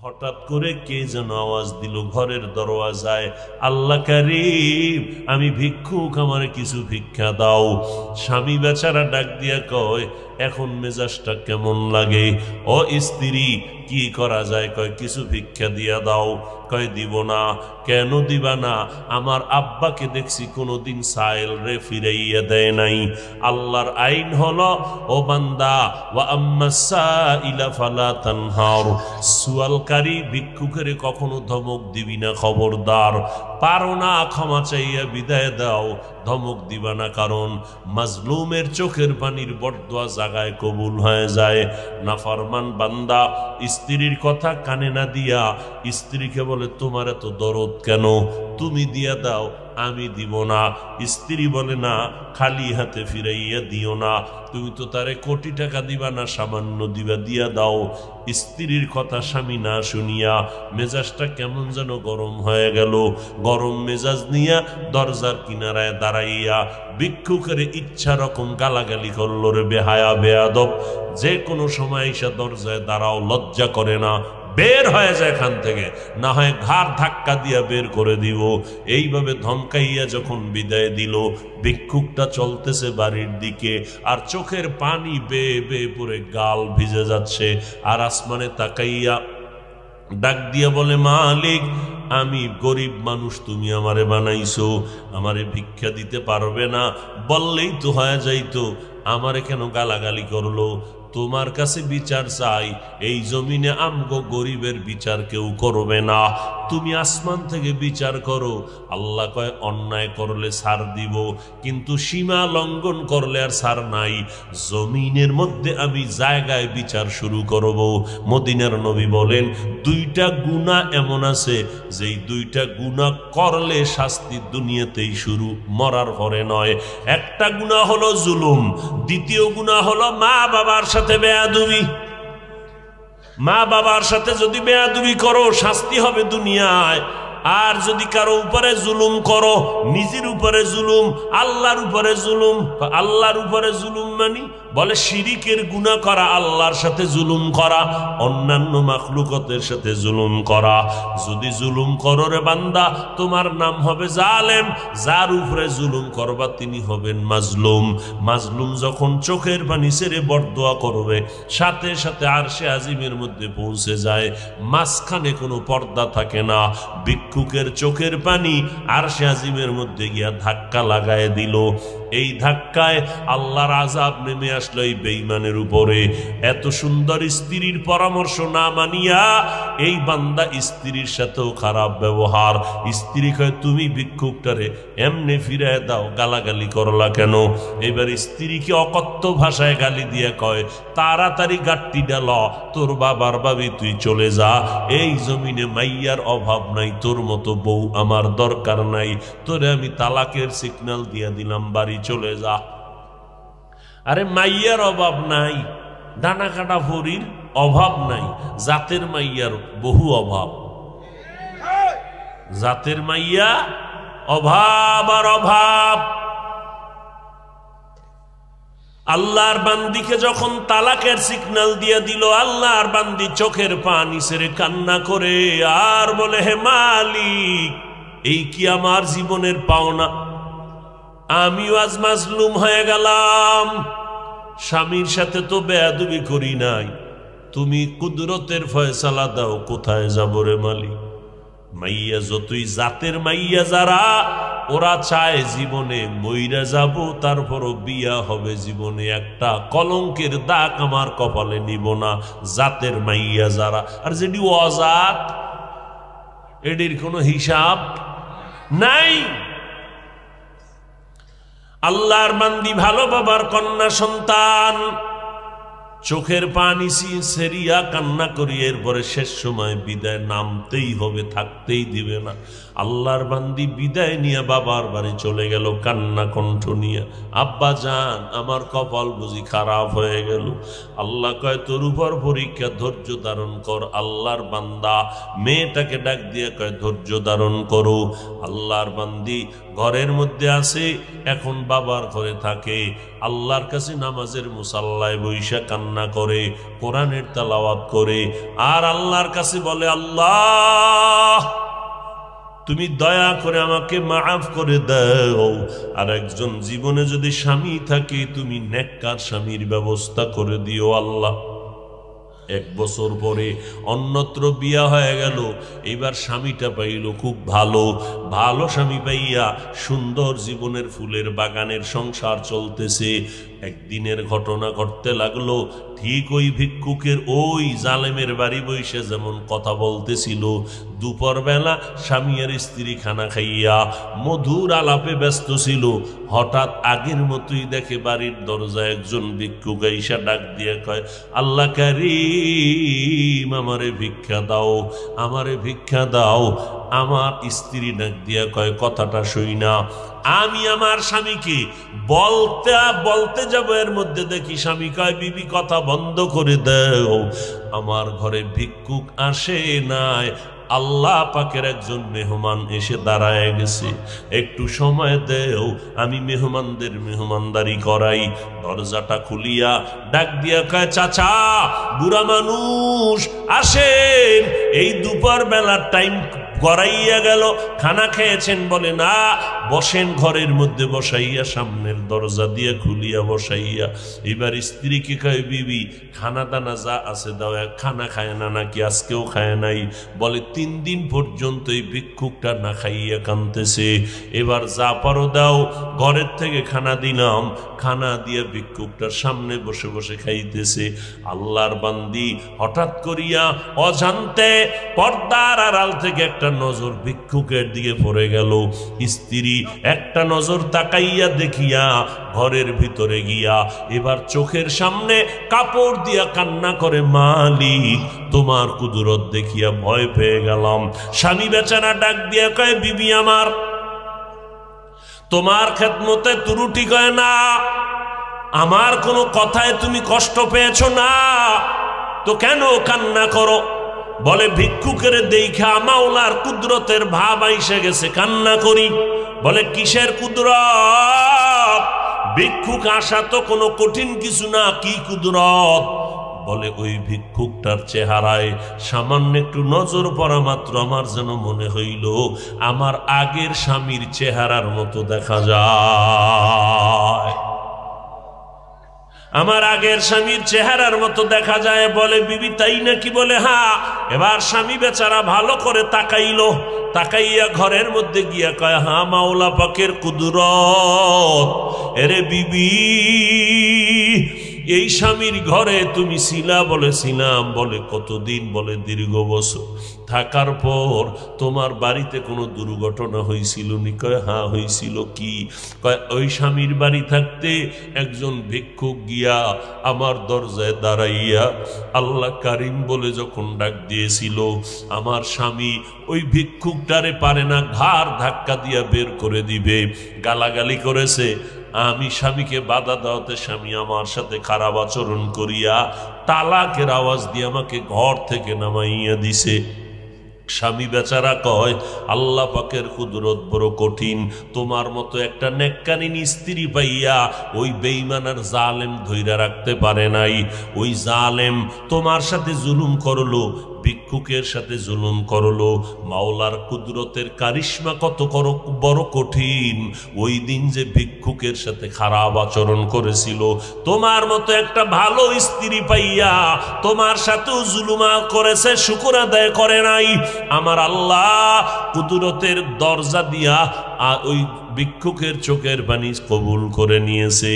হঠাৎ করে কে যেন আওয়াজ দিল ঘরের দরওয়াজায়, আল্লাহ কারীম আমি ভিক্ষুক, আমারে কিছু ভিক্ষা দাও। স্বামী বেচারা ডাক দিয়া কয়, এখন মেজাজটা কেমন লাগে? ও স্ত্রী কি করা যায়? কয় কিছু ভিক্ষা দিয়া দাও। কয় দিব না। কেন দিবা না? আমার আব্বাকে দেখছি কোনোদিন সাইল রে ফিরাইয়া দেয় নাই। আল্লাহর আইন হলো, ও বান্দা, ওয়া আম্মাস সাইলা ফালা তানহার, সুয়ালকারী ভিক্ষুকের কখনো ধমক দিবি না, খবরদার। পারো না ক্ষমা চাইয়া বিদায় দাও, ধমক দিবা না, কারণ মাজলুমের চোখের পানির বরদোয়া জাগায় কবুল হয়ে যায়। নাফরমান বান্দা স্ত্রীর কথা কানে না দিয়া স্ত্রীকে বলে, তোমার এত দরদ কেন? তুমি দিয়া দাও, আমি দিব না। স্ত্রী বলে, না, খালি হাতে ফিরাইয়া দিও না, তুমি তো তারে কোটি টাকা দিবা না, সামান্য দিবা, দিয়া দাও। স্ত্রীর কথা স্বামী না শুনিয়া মেজাজটা কেমন যেন গরম হয়ে গেল। গরম মেজাজ নিয়া দরজার কিনারায় দাঁড়াইয়া ভিক্ষুকের ইচ্ছা রকম গালাগালি করল, রে বেহায়া বেয়াদব, যে কোনো সময় এসে দরজায় দাঁড়াও, লজ্জা করে না? বের হয়ে যায় এখান থেকে, না হয় ঘাড় ধাক্কা দিয়া বের করে দিব। এইভাবে ধমকাইয়া যখন বিদায় দিল, ভিক্ষুকটা চলতেছে বাড়ির দিকে, আর চোখের পানি বেয়ে বেয়ে পড়ে গাল ভিজে যাচ্ছে। আর আসমানে তাকাইয়া ডাক দিয়া বলে, মালিক আমি গরিব মানুষ, তুমি আমারে বানাইছো, আমারে ভিক্ষা দিতে পারবে না? বললেই তো হয়ে যাইতো, আমারে কেন গালাগালি করলো? তোমার কাছে বিচার চাই, এই জমিনে আমগো গরিবের বিচার কেউ করবে না, তুমি আসমান থেকে বিচার করো। আল্লাহ কয়, অন্যায় করলে ছাড় দিব, কিন্তু সীমা লঙ্ঘন করলে আর ছাড় নাই। জমিনের মধ্যে আমি জায়গায় বিচার শুরু করব। মদিনার নবী বলেন, দুইটা গুনাহ এমন আছে যেই দুইটা গুনাহ করলে শাস্তি দুনিয়াতেই শুরু, মরার পরে নয়। একটা গুনাহ হলো জুলুম, দ্বিতীয় গুনাহ হলো মা বাবার সাথে বেয়াদবি। মা বাবার সাথে যদি বেয়াদবি করো, শাস্তি হবে দুনিয়ায়। আর যদি কারো উপরে জুলুম করো, নিজের উপরে জুলুম, আল্লাহর উপরে জুলুম। আল্লাহর উপরে জুলুম মানি বলে শিরিকের গুনাহ করা, আল্লাহর সাথে জুলুম করা, অন্যান্য মাখলুকতের সাথে জুলুম করা। যদি জুলুম করো রে বান্দা, তোমার নাম হবে জালেম। যার উপরে জুলুম করবা তিনি হবেন মাজলুম। মাজলুম যখন চোখের পানি ছেড়ে বরদোয়া করবে, সাথে সাথে আরশে আজিমের মধ্যে পৌঁছে যায়, মাঝখানে কোনো পর্দা থাকে না। ভিক্ষুকের চোখের পানি আরশে আজিমের মধ্যে গিয়া ধাক্কা লাগায় দিল। এই ধাক্কায় আল্লাহর আযাব নেমে আসলো এই বেঈমানের উপরে। এত সুন্দর স্ত্রীর পরামর্শ না মানিয়া এই বান্দা স্ত্রীর সাথেও খারাপ ব্যবহার। স্ত্রী কয়, তুমি ভিক্ষুকটারে এমনি ফিরায় দাও, গালাগালি করলা কেন? এবার স্ত্রীকে অকথ্য ভাষায় গালি দিয়ে কয়, তাড়াতাড়ি গাট্টি ডাল, তোর বাবার বাবি তুই চলে যা, এই জমিনে মাইয়ার অভাব নাই, তোর মতো বউ আমার দরকার নাই, তোরে আমি তালাকের সিগন্যাল দিয়ে দিলাম, বাড়ি চলে যা। আরে মাইয়ার অভাব নাই, ডানা কাটা ভরির অভাব নাই, জাতের মাইয়ার বহু অভাব। জাতের মাইয়া অভাব আর অভাব। আল্লাহর বান্দিকে যখন তালাকের সিগন্যাল দিয়ে দিল, আল্লাহর বান্দি চোখের পানি ছেড়ে কান্না করে আর বলে, হে মালিক, এই কি আমার জীবনের পাওনা? আমিও আজ মাজলুম হয়ে গেলাম। স্বামীর সাথে তো বেয়াদবি করি নাই, তুমি কুদরতের ফয়সালা দাও, কোথায় যাব রে মালিক? মাইয়া যতই জাতের মাইয়া যারা, ওরা চায় জীবনে মইরা যাব, তারপরও বিয়া হবে, জীবনে একটা কলঙ্কের দাগ আমার কপালে নিব না। জাতের মাইয়া যারা, আর যেটি অজাত, এটির কোনো হিসাব নাই। আল্লাহর বান্দি ভালো বাবার কন্যা সন্তান, চোখের পানি সেরিয়া কান্না করি, এরপরে শেষ সময় বিদায় নামতেই হবে, থাকতেই দিবে না। আল্লাহর বান্দি বিদায় নিয়ে বাবার বাড়ি চলে গেল কান্না কণ্ঠ নিয়ে। আব্বা জান, আমার কপাল বুঝি খারাপ হয়ে গেল। আল্লাহ কয়, তোর উপর পরীক্ষা, ধৈর্য ধারণ কর। আল্লাহর বান্দা মেয়েটাকে ডাক দিয়ে কয়, ধৈর্য ধারণ করো। আল্লাহর বান্দি ঘরের মধ্যে আছে, এখন বাবার ঘরে থাকে, আল্লাহর কাছে নামাজের মুসাল্লায় বৈশা কান্না কান্না করে, কোরআনের তেলাওয়াত করে, আর আল্লাহর কাছে বলে, আল্লাহ তুমি দয়া করে আমাকে মাফ করে দাও। আর একজন জীবনে যদি স্বামী থাকে, তুমি নেককার স্বামীর ব্যবস্থা করে দিও আল্লাহ। 1 বছর পরে অন্যত্র বিয়া হয়ে গেল, এবার স্বামীটা পাইল খুব ভালো, ভালো স্বামী পাইয়া সুন্দর জীবনের ফুলের বাগানের সংসার চলতেছে। একদিনের ঘটনা ঘটতে লাগলো, ঠিক ওই ভিক্ষুকের ওই জালেমের বাড়ি বসে যেমন কথা বলতেছিল, দুপুর বেলা স্বামী আর স্ত্রী খানা খাইয়া মধুর আলাপে ব্যস্ত ছিল, হঠাৎ আগের মতোই দেখে বাড়ির দরজায় একজন ভিক্ষুক আইসা ডাক দিয়ে কয়, আল্লাহ কারীম আমারে ভিক্ষা দাও, আমারে ভিক্ষা দাও। আমার স্ত্রী ডাক দিয়া কয়, কথাটা শুই না। আমি আমার স্বামীকে বলতে বলতে যাব, এর মধ্যে দেখি স্বামী কয়, বিবি কথা বন্ধ করে দাও, আমার ঘরে ভিক্ষুক আসে নাই, আল্লাহ পাকের একজন মেহমান এসে দাঁড়ায় গেছে, একটু সময় দেও, আমি মেহমানদের মেহমানদারি করাই। দরজাটা খুলিয়া ডাক দিয়া কয়, চাচা বুড়া মানুষ আসেন, এই দুপুর বেলার টাইম গড়াইয়া গেল, খানা খেয়েছেন? বলে না, বসেন ঘরের মধ্যে বসাইয়া, সামনের দরজা দিয়ে খুলিয়া বসাইয়া। এবার স্ত্রীকে কয়, বিবি খানা দানা যা আছে দাও। খানা খায় না নাকি? আজকেও খায় নাই। বলে 3 দিন পর্যন্ত এই ভিক্ষুকটা না খাইয়া কাঁদতেছে, এবার যা পারো দাও। ঘরের থেকে খানা দিলাম, খানা দিয়ে ভিক্ষুকটার সামনে বসে বসে খাইতেছে। আল্লাহর বান্দি হঠাৎ করিয়া অজান্তে পর্দার আড়াল থেকে একটা নজর ভিক্ষুকের দিকে পড়ে গেল। স্ত্রী একটা নজর তাকাইয়া দেখিয়া ঘরের ভিতরে গিয়া এবার চোখের সামনে কাপড় দিয়া কান্না করে, মালিক তোমার কুদরত দেখিয়া ভয় পেয়ে গেলাম। স্বামী বেচারা ডাক দিয়া কয়, বিবি আমার তোমার খেদমতে ত্রুটি কয় না, আমার কোনো কথায় তুমি কষ্ট পেয়েছ না, তো কেন কান্না করো? বলে ভিক্ষুকের দেখা মাওলার কুদরতের ভাব আইসে গেছে, কান্না করি। বলে কিসের কুদরত? ভিক্ষুক আসা তো কোনো কঠিন কিছু না, কি কুদরত? বলে ওই ভিক্ষুকটার চেহারায় সামান্য একটু নজর পড়া মাত্র আমার যেন মনে হইল আমার আগের স্বামীর চেহারার মতো দেখা যায়, আমার আগের স্বামীর চেহারার মতো দেখা যায়। বলে বিবি তাই নাকি? বলে হ্যাঁ। এবার স্বামী বেচারা ভালো করে তাকাইল, তাকাইয়া ঘরের মধ্যে গিয়া কয়, হ্যাঁ মাওলা পাকের কুদরত। এরে বিবি এই স্বামীর ঘরে তুমি ছিলা? বলে ছিলাম। বলে কতদিন? বলে দীর্ঘ বছর। থাকার পর তোমার বাড়িতে কোনো দুর্ঘটনা হয়েছিল নি? কয় হ্যাঁ হয়েছিল। কি? কয় ওই স্বামীর বাড়ি থাকতে একজন ভিক্ষুক গিয়া আমার দরজায় দাঁড়াইয়া আল্লাহ কারিম বলে যখন ডাক দিয়েছিল, আমার স্বামী ওই ভিক্ষুকটারে পারে না ঘাড় ধাক্কা দিয়া বের করে দিবে, গালাগালি করেছে। আমি স্বামীকে বাধা দেওয়াতে স্বামী আমার সাথে খারাপ আচরণ করিয়া তালাকের আওয়াজ দিয়ে আমাকে ঘর থেকে নামাইয়া দিছে। স্বামী বেচারা কয়, আল্লাহ পাকের কুদরত বড় কঠিন, তোমার মতো একটা নেককারিনী স্ত্রী পাইয়া ওই বেঈমান আর জালেম ধইরা রাখতে পারে নাই। ওই জালেম তোমার সাথে জুলুম করলো, ভিক্ষুকের সাথে জুলুম করলো। মাওলার কুদরতের কারিশমা কত বড় কঠিন। ওই দিন যে ভিক্ষুকের সাথে খারাপ আচরণ করেছিল, তোমার মতো একটা ভালো স্ত্রী পাইয়া তোমার সাথেও জুলুমা করেছে, শুকর আদায় করে নাই। আমার আল্লাহ কুদরতের দরজা দিয়া ওই ভিক্ষুকের চোখের পানি কবুল করে নিয়েছে।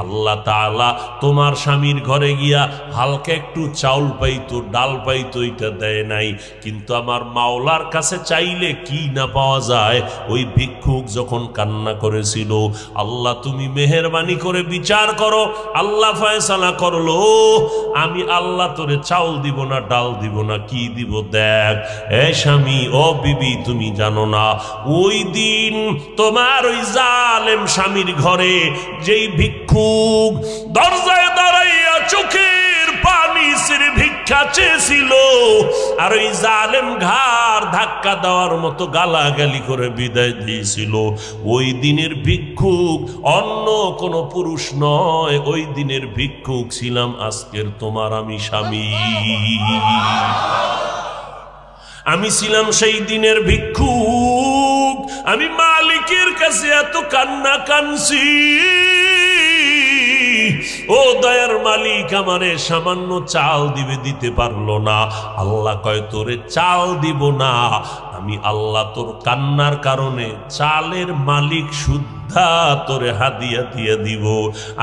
আল্লাহ তাআলা তোমার স্বামীর ঘরে গিয়া হালকা একটু চাউল পাইতো, ডাল পাইতো, এটা দেয় নাই। কিন্তু আমার মাওলার কাছে চাইলে কি না পাওয়া যায়। ওই ভিক্ষুক যখন কান্না করেছিল, আল্লাহ তুমি মেহেরবানি করে বিচার করো। আল্লাহ ফয়সালা করলো, আমি আল্লাহ তোরে চাউল দিব না, ডাল দিব না, কি দিব দেখ। এ স্বামী, ও বিবি, তুমি জানো না ওই দিন তোমার ওই জালেম স্বামীর ঘরে যেই ভিক্ষুক দরজায় দাঁড়াইয়া চোখের পানি বাইসের ভিক্ষা চেয়েছিল, আর ওই জালেম ঘাড় ধাক্কা দেওয়ার মতো গালাগালি করে বিদায় দিয়েছিল। ওই দিনের ভিক্ষুক অন্য কোনো পুরুষ নয়, ওই দিনের ভিক্ষুক ছিলাম আজকের তোমার আমি স্বামী। আমি ছিলাম সেই দিনের ভিক্ষুক। আমি মালিকের কাছে এত কান্না কানছি, ও দয়ার মালিক আমারে সামান্য চাল দিবে, দিতে পারলো না। আল্লাহ কয় তোরে চাল দিব না, আমি আল্লাহ তোর কান্নার কারণে চালের মালিক শুদ্ধা তোরে হাদিয়া দিয়ে দিব।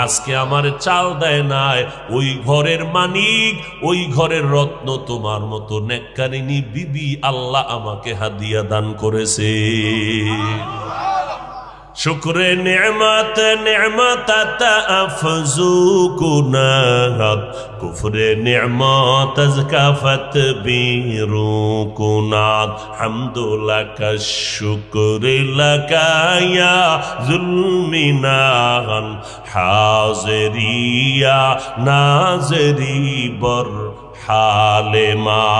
আজকে আমার চাল দেয় নাই ওই ঘরের মালিক, ওই ঘরের রত্ন তোমার মতো নেককারিনী বিবি আল্লাহ আমাকে হাদিয়া দান করেছে। শুকরে নেমত নেমত আফজু কুনাত, কুফরে নেমত কাফত বীরু কুনাত। হামদুলিল্লাহ শুকরে লাকায়া জুলমিনান হাজরিয়া নাজরি বর হালেমান।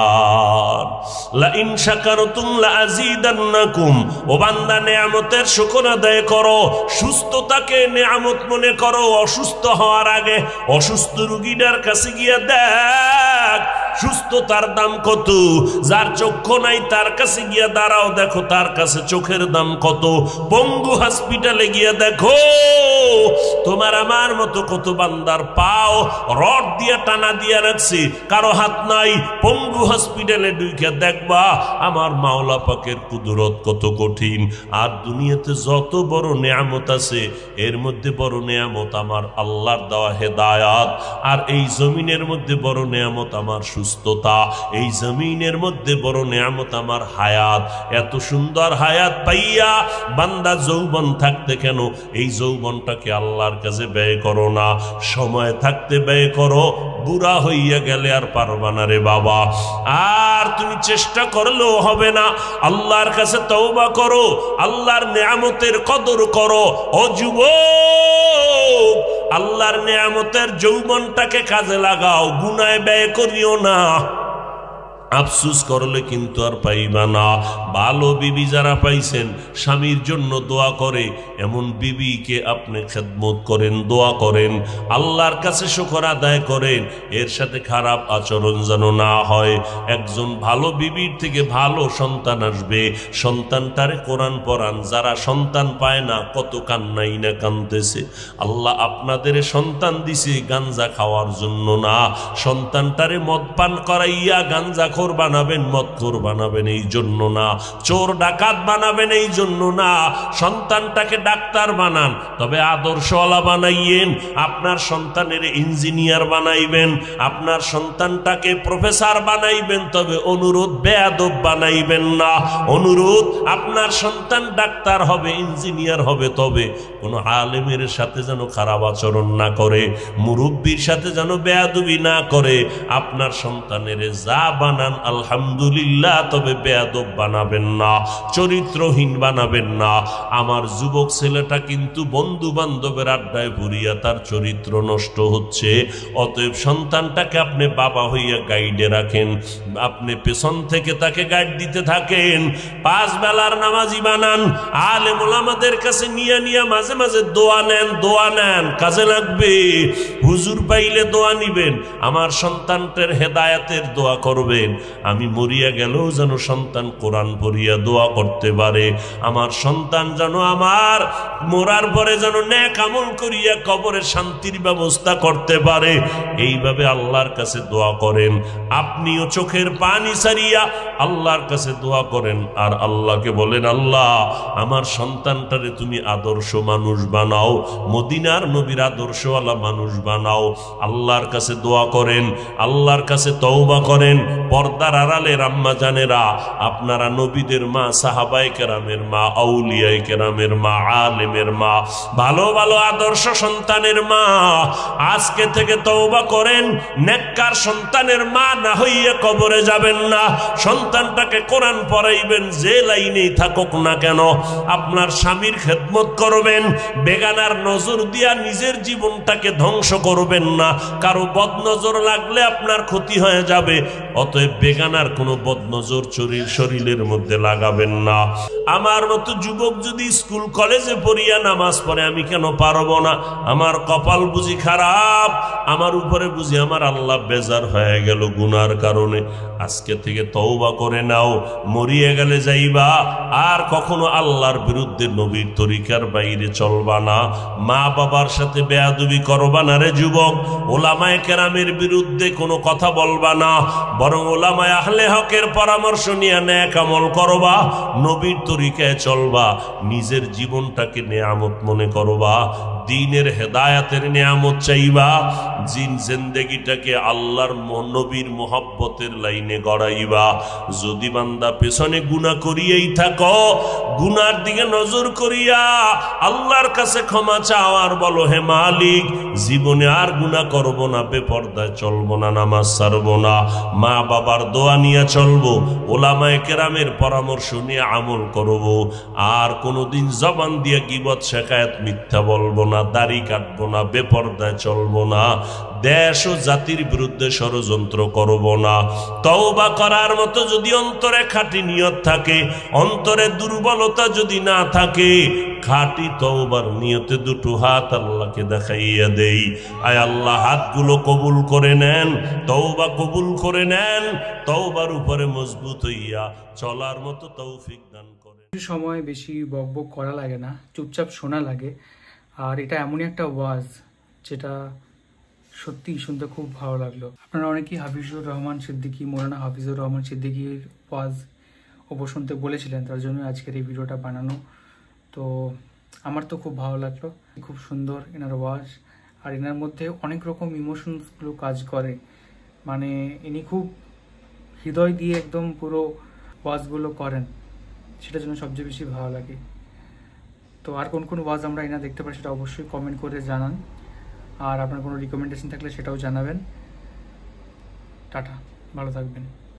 লাইন শাকারতুম লাযীদান্নাকুম। ও বান্দা নেয়ামতের শুকর আদায় করো, সুস্থতাকে নেয়ামত মনে করো। অসুস্থ হওয়ার আগে অসুস্থ রোগীটার কাছে গিয়ে দেখ সুস্থতার দাম কত। যার চক্ষু নাই তার কাছে গিয়ে দাঁড়াও, দেখো তার কাছে চোখের দাম কত। পঙ্গু হসপিটালে গিয়ে দেখো তোমার আমার মতো কত বান্দার পাও রড দিয়ে টানা দিয়ে রাখছি, কারো হাত নাই। পঙ্গু হসপিটালে ঢুকে দেখবা আমার মাওলা পাকের কুদরত কত কঠিন। আর দুনিয়াতে যত বড় নেয়ামত আছে এর মধ্যে বড় নেয়ামত আমার আল্লাহর দেওয়া হেদায়াত। আর এই জমিনের মধ্যে বড় নেয়ামত আমার সুস্থতা, এই জমিনের মধ্যে বড় নেয়ামত আমার হায়াত। এত সুন্দর হায়াত পাইয়া বান্দা যৌবন থাকতে কেন এই যৌবনটাকে আল্লাহর কাছে ব্যয় করো না? সময় থাকতে ব্যয় করো, বুড়া হইয়া গেলে আর পারবা না রে বাবা। আর তুমি চেষ্টা করলেও হবে না। আল্লাহর কাছে তওবা করো, আল্লাহর নেয়ামতের কদর করো। ও যুবক, আল্লাহর নেয়ামতের যৌবনটাকে কাজে লাগাও, গুনায় ব্যয় করিও না। আফসুস করলে কিন্তু আর পাইবা না। ভালো বিবি যারা পাইছেন স্বামীর জন্য দোয়া করে, এমন বিবিকে আপনি খেদমত করেন, দোয়া করেন, আল্লাহর কাছে শুকর আদায় করেন, এর সাথে খারাপ আচরণ যেন না হয়। একজন ভালো বিবির থেকে ভালো সন্তান আসবে। সন্তানটারে কোরআন পড়ান। যারা সন্তান পায় না কত কান্নাই না কাঁদতেছে। আল্লাহ আপনাদের সন্তান দিছে গাঞ্জা খাওয়ার জন্য না, সন্তানটারে মদ পান করাইয়া গাঞ্জা বানাবেন, মদখোর বানাবেন এই জন্য না, চোর ডাকাত বানাবেন এই জন্য না। সন্তানটাকে ডাক্তার বানান, তবে আদর্শওয়ালা বানাইয়েন। আপনার সন্তানের ইঞ্জিনিয়ার বানাইবেন, আপনার সন্তানটাকে প্রফেসর বানাইবেন, তবে অনুরোধ বেয়াদব বানাইবেন না। অনুরোধ আপনার সন্তান ডাক্তার হবে, ইঞ্জিনিয়ার হবে, তবে কোনো আলেমের সাথে যেন খারাপ আচরণ না করে, মুরব্বির সাথে যেন বেয়াদবি না করে। আপনার সন্তানের যা বানান আলহামদুলিল্লাহ, তবে বেয়াদব বানাবেন না, চরিত্রহীন বানাবেন না। আমার যুবক ছেলেটা কিন্তু বন্ধু বান্ধবের আড্ডায় ভরিয়া তার চরিত্র নষ্ট হচ্ছে। অতএব সন্তানটাকে আপনি বাবা হইয়া গাইডে রাখেন, আপনি পেছন থেকে তাকে গাইড দিতে থাকেন। 5 বেলার নামাজি বানান। আলেম ওলামাদের কাছে নিয়ে নিয়ে মাঝে মাঝে দোয়া নেন, দোয়া নেন, কাজে লাগবে। হুজুর পাইলে দোয়া নিবেন, আমার সন্তানটার হেদায়েতের দোয়া করবেন। আমি মরিয়া গেলেও যেন সন্তান কোরআন পড়িয়া দোয়া করতে পারে। আমার সন্তান যেন আমার মরার পরে যেন নেক আমল করিয়া কবরে শান্তির ব্যবস্থা করতে পারে। এইভাবে আল্লাহর কাছে দোয়া করেন। আপনিও চোখের পানি ছাড়িয়া আল্লাহর কাছে দোয়া করেন, আর আল্লাহকে বলেন, আল্লাহ আমার সন্তানটারে তুমি আদর্শ মানুষ বানাও, মদিনার নবীর আদর্শওয়ালা মানুষ বানাও। আল্লাহর কাছে দোয়া করেন, আল্লাহর কাছে তওবা করেন। পর্দার আড়ালের আম্মা জানেরা, আপনারা নবীদের মা, সাহাবায়ে কেরামের মা, আউলিয়ায়ে কেরামের মা, আলেমের মা, ভালো ভালো আদর্শ সন্তানের মা, আজকে থেকে তওবা করেন। নেককার সন্তানের মা না হইয়া কবরে যাবেন না। সন্তানটাকে কোরআন পড়াইবেন, যে লাইনেই থাকুক না কেন। আপনার স্বামীর খেদমত করবেন, বেগানার নজর দিয়া নিজের জীবনটাকে ধ্বংস করবেন না। কারো বদনজর লাগলে আপনার ক্ষতি হয়ে যাবে, অতএব বেগানার কোনো বদনজর শরীরের মধ্যে লাগাবেন না। আমার মতো যুবক যদি স্কুল কলেজে পড়িয়া নামাজ পড়ে, আমি কেন পারবো না? আমার কপাল বুঝি খারাপ, আমার উপরে বুঝি আমার আল্লাহ বেজার হয়ে গেল গুনার কারণে। আজকে থেকে তওবা করে নাও, মরিয়ে গেলে যাইবা, আর কখনো আল্লাহর বিরুদ্ধে নবীর তরিকার বাইরে চলবা না। মা বাবার সাথে বেয়াদবি করবা না রে যুবক। ওলামায়ে কেরামের বিরুদ্ধে কোনো কথা বলবা না, বরং ওলামায়ে আহলে হকের পরামর্শ নিয়ে নেক আমল করবা, নবীর তরিকায় চলবা, নিজের জীবনটাকে নেয়ামত মনে করবা, দ্বীনের হেদায়াতের নেয়ামত চাইবা, জিন্দেগিটাকে আল্লাহর নবীর মোহাব্বতের লাইনে গড়াইবা। যদি বান্দা পেছনে গুনাহ করিয়েই থাকো, গুনার দিকে নজর করিয়া আল্লাহর কাছে ক্ষমা চাও আর বলো, হে মালিক, জীবনে আর গুনাহ করব না, বেপরদায় চলবো না, নামাজ ছাড়বো না, মা বাবার দোয়া নিয়ে চলবো, ওলামায়ে কেরামের পরামর্শ নিয়ে আমল করব, আর কোনোদিন জবান দিয়ে গীবত শিকায়াত মিথ্যা বলবো না, দাড়ি কাটবো না, বেপরদায় চলবো না, দেশ ও জাতির বিরুদ্ধে ষড়যন্ত্র করব না। তওবা করার মতো যদি অন্তরে খাঁটি নিয়ত থাকে, অন্তরে দুর্বলতা যদি না থাকে, খাঁটি তওবার নিয়তে দুটো হাত আল্লাহকে দেখাইয়া দেই। আয় আল্লাহ, হাতগুলো কবুল করে নেন, তওবা কবুল করে নেন, তওবার উপরে মজবুত হইয়া চলার মতো তৌফিক দান করেন। সময় বেশি বকবক করা লাগে না, চুপচাপ শোনা লাগে। আর এটা এমনই একটা ওয়াজ যেটা সত্যি শুনতে খুব ভালো লাগলো। আপনারা অনেকেই হাফিজুর রহমান সিদ্দিকী, মৌলানা হাফিজুর রহমান সিদ্দিকীর ওয়াজ শুনতে বলেছিলেন, তার জন্য আজকের এই ভিডিওটা বানানো। তো আমার তো খুব ভালো লাগলো, খুব সুন্দর এনার ওয়াজ, আর এনার মধ্যে অনেক রকম ইমোশনসগুলো কাজ করে। মানে ইনি খুব হৃদয় দিয়ে একদম পুরো ওয়াজগুলো করেন, সেটার জন্য সবচেয়ে বেশি ভালো লাগে। তো আর কোন কোন ওয়াজ আমরা এনা দেখতে পারি সেটা অবশ্যই কমেন্ট করে জানান, আর আপনার কোনো রিকমেন্ডেশন থাকলে সেটাও জানাবেন। টাটা, ভালো থাকবেন।